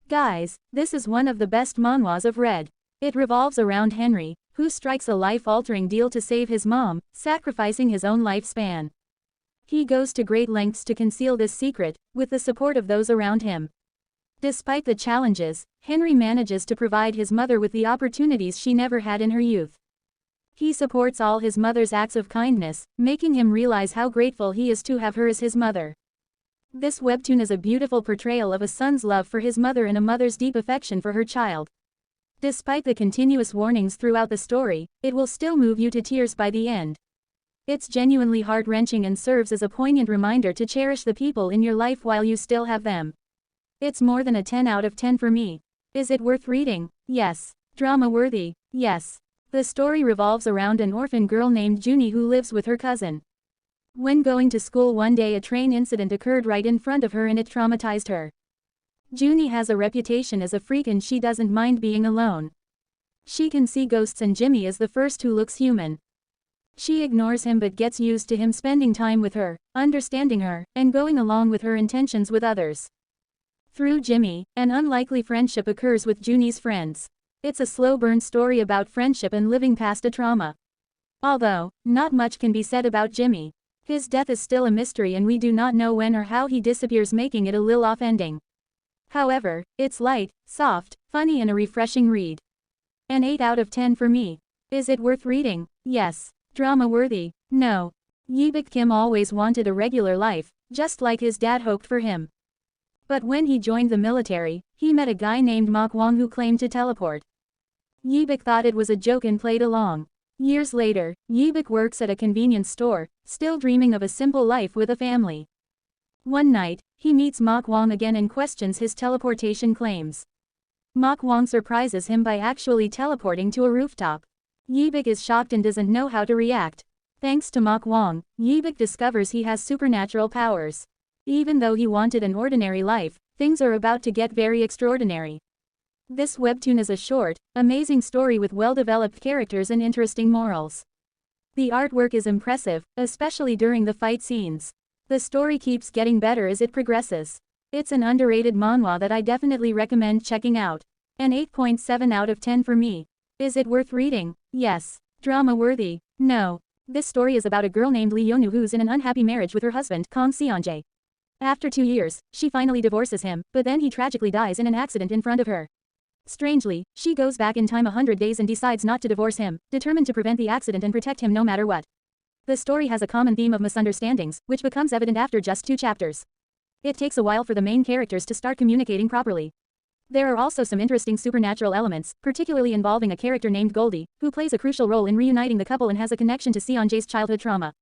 Guys, this is one of the best manhwas I've read. It revolves around Henry, who strikes a life-altering deal to save his mom, sacrificing his own lifespan. He goes to great lengths to conceal this secret, with the support of those around him. Despite the challenges, Henry manages to provide his mother with the opportunities she never had in her youth. He supports all his mother's acts of kindness, making him realize how grateful he is to have her as his mother. This webtoon is a beautiful portrayal of a son's love for his mother and a mother's deep affection for her child. Despite the continuous warnings throughout the story, it will still move you to tears by the end. It's genuinely heart-wrenching and serves as a poignant reminder to cherish the people in your life while you still have them. It's more than a 10 out of 10 for me. Is it worth reading? Yes. Drama-worthy? Yes. The story revolves around an orphan girl named Junie who lives with her cousin. When going to school one day, a train incident occurred right in front of her and it traumatized her. Junie has a reputation as a freak and she doesn't mind being alone. She can see ghosts and Jimmy is the first who looks human. She ignores him but gets used to him spending time with her, understanding her, and going along with her intentions with others. Through Jimmy, an unlikely friendship occurs with Junie's friends. It's a slow burn story about friendship and living past a trauma. Although, not much can be said about Jimmy. His death is still a mystery and we do not know when or how he disappears, making it a little off ending. However, it's light, soft, funny and a refreshing read. An 8 out of 10 for me. Is it worth reading? Yes. Drama-worthy? No. Yeobik Kim always wanted a regular life, just like his dad hoped for him. But when he joined the military, he met a guy named Mok Wong who claimed to teleport. Yeobik thought it was a joke and played along. Years later, Yeobik works at a convenience store, still dreaming of a simple life with a family. One night, he meets Mok Wong again and questions his teleportation claims. Mok Wong surprises him by actually teleporting to a rooftop. Yeobik is shocked and doesn't know how to react. Thanks to Mok Wong, Yeobik discovers he has supernatural powers. Even though he wanted an ordinary life, things are about to get very extraordinary. This webtoon is a short, amazing story with well-developed characters and interesting morals. The artwork is impressive, especially during the fight scenes. The story keeps getting better as it progresses. It's an underrated manhwa that I definitely recommend checking out. An 8.7 out of 10 for me. Is it worth reading? Yes. Drama-worthy? No. This story is about a girl named Lee Yeonu who's in an unhappy marriage with her husband, Kang Seonjae. After 2 years, she finally divorces him, but then he tragically dies in an accident in front of her. Strangely, she goes back in time 100 days and decides not to divorce him, determined to prevent the accident and protect him no matter what. The story has a common theme of misunderstandings, which becomes evident after just 2 chapters. It takes a while for the main characters to start communicating properly. There are also some interesting supernatural elements, particularly involving a character named Goldie, who plays a crucial role in reuniting the couple and has a connection to Seonjae's childhood trauma.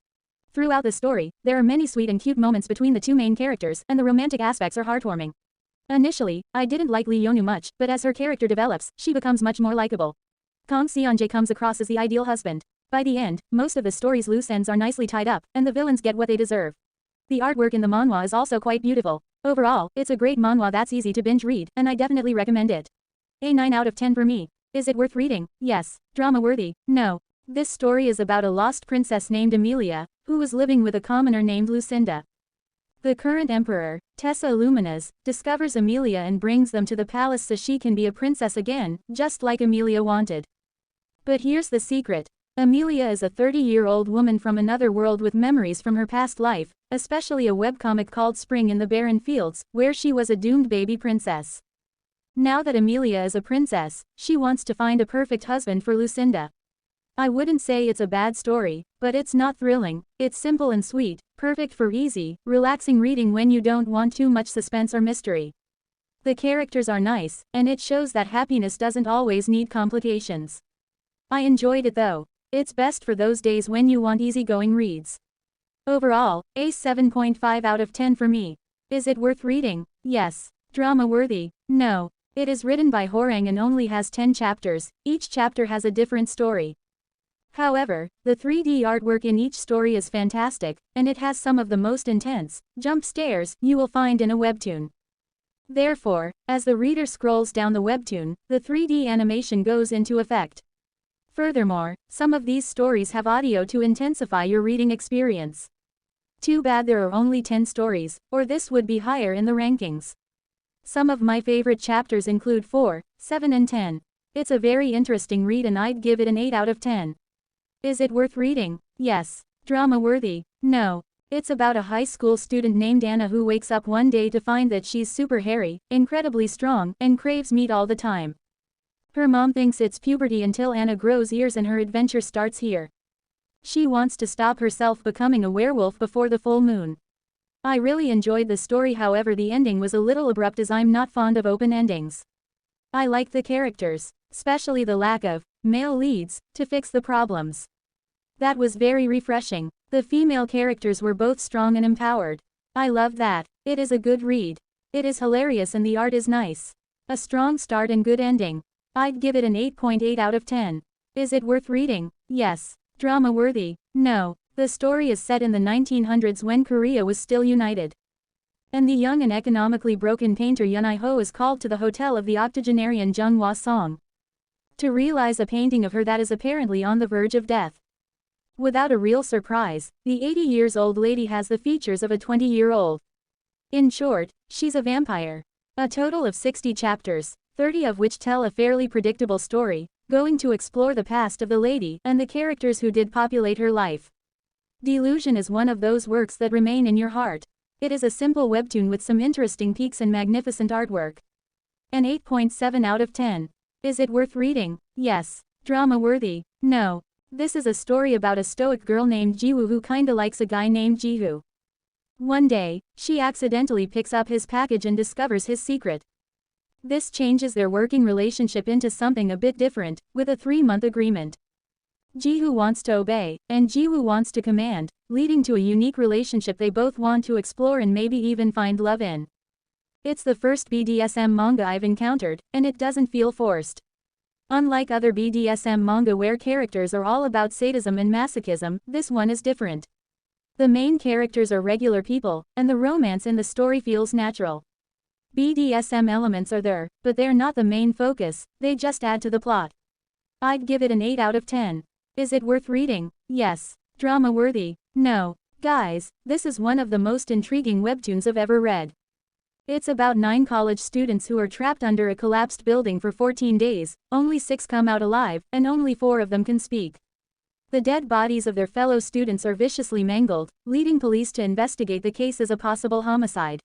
Throughout the story, there are many sweet and cute moments between the 2 main characters, and the romantic aspects are heartwarming. Initially, I didn't like Lee Yeonu much, but as her character develops, she becomes much more likable. Kang Seonjae comes across as the ideal husband. By the end, most of the story's loose ends are nicely tied up, and the villains get what they deserve. The artwork in the manhwa is also quite beautiful. Overall, it's a great manhwa that's easy to binge read, and I definitely recommend it. A 9 out of 10 for me. Is it worth reading? Yes. Drama-worthy? No. This story is about a lost princess named Amelia, who was living with a commoner named Lucinda. The current emperor, Tessa Illuminas, discovers Amelia and brings them to the palace so she can be a princess again, just like Amelia wanted. But here's the secret. Amelia is a 30-year-old woman from another world with memories from her past life, especially a webcomic called Spring in the Barren Fields, where she was a doomed baby princess. Now that Amelia is a princess, she wants to find a perfect husband for Lucinda. I wouldn't say it's a bad story, but it's not thrilling. It's simple and sweet, perfect for easy, relaxing reading when you don't want too much suspense or mystery. The characters are nice, and it shows that happiness doesn't always need complications. I enjoyed it though. It's best for those days when you want easygoing reads. Overall, a 7.5 out of 10 for me. Is it worth reading? Yes. Drama-worthy? No. It is written by Horang and only has 10 chapters, each chapter has a different story. However, the 3D artwork in each story is fantastic, and it has some of the most intense jump scares you will find in a webtoon. Therefore, as the reader scrolls down the webtoon, the 3D animation goes into effect. Furthermore, some of these stories have audio to intensify your reading experience. Too bad there are only 10 stories, or this would be higher in the rankings. Some of my favorite chapters include 4, 7 and 10. It's a very interesting read and I'd give it an 8 out of 10. Is it worth reading? Yes. Drama worthy? No. It's about a high school student named Anna who wakes up one day to find that she's super hairy, incredibly strong, and craves meat all the time. Her mom thinks it's puberty until Anna grows ears and her adventure starts here. She wants to stop herself becoming a werewolf before the full moon. I really enjoyed the story, however the ending was a little abrupt as I'm not fond of open endings. I like the characters, especially the lack of male leads to fix the problems. That was very refreshing. The female characters were both strong and empowered. I love that. It is a good read. It is hilarious and the art is nice. A strong start and good ending. I'd give it an 8.8 out of 10. Is it worth reading? Yes. Drama worthy? No. The story is set in the 1900s when Korea was still united. And the young and economically broken painter Yun I-ho is called to the hotel of the octogenarian Jung Hwa-song to realize a painting of her that is apparently on the verge of death. Without a real surprise, the 80-years-old lady has the features of a 20-year-old. In short, she's a vampire. A total of 60 chapters, 30 of which tell a fairly predictable story, going to explore the past of the lady and the characters who did populate her life. Delusion is one of those works that remain in your heart. It is a simple webtoon with some interesting peaks and magnificent artwork. An 8.7 out of 10. Is it worth reading? Yes. Drama worthy? No. This is a story about a stoic girl named Jiwoo who kinda likes a guy named Jihu. One day, she accidentally picks up his package and discovers his secret. This changes their working relationship into something a bit different, with a 3-month agreement. Jihu wants to obey, and Jiwoo wants to command, leading to a unique relationship they both want to explore and maybe even find love in. It's the first BDSM manga I've encountered, and it doesn't feel forced. Unlike other BDSM manga where characters are all about sadism and masochism, this one is different. The main characters are regular people, and the romance in the story feels natural. BDSM elements are there, but they're not the main focus, they just add to the plot. I'd give it an 8 out of 10. Is it worth reading? Yes. Drama worthy? No. Guys, this is one of the most intriguing webtoons I've ever read. It's about 9 college students who are trapped under a collapsed building for 14 days, only 6 come out alive, and only 4 of them can speak. The dead bodies of their fellow students are viciously mangled, leading police to investigate the case as a possible homicide.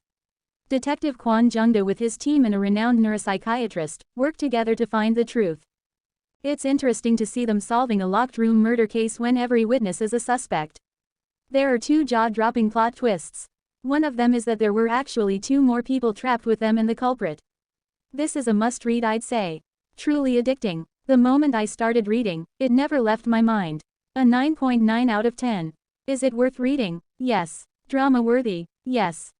Detective Kwon Jung-do with his team and a renowned neuropsychiatrist work together to find the truth. It's interesting to see them solving a locked room murder case when every witness is a suspect. There are 2 jaw-dropping plot twists. One of them is that there were actually 2 more people trapped with them and the culprit. This is a must-read, I'd say. Truly addicting. The moment I started reading, it never left my mind. A 9.9 out of 10. Is it worth reading? Yes. Drama worthy? Yes.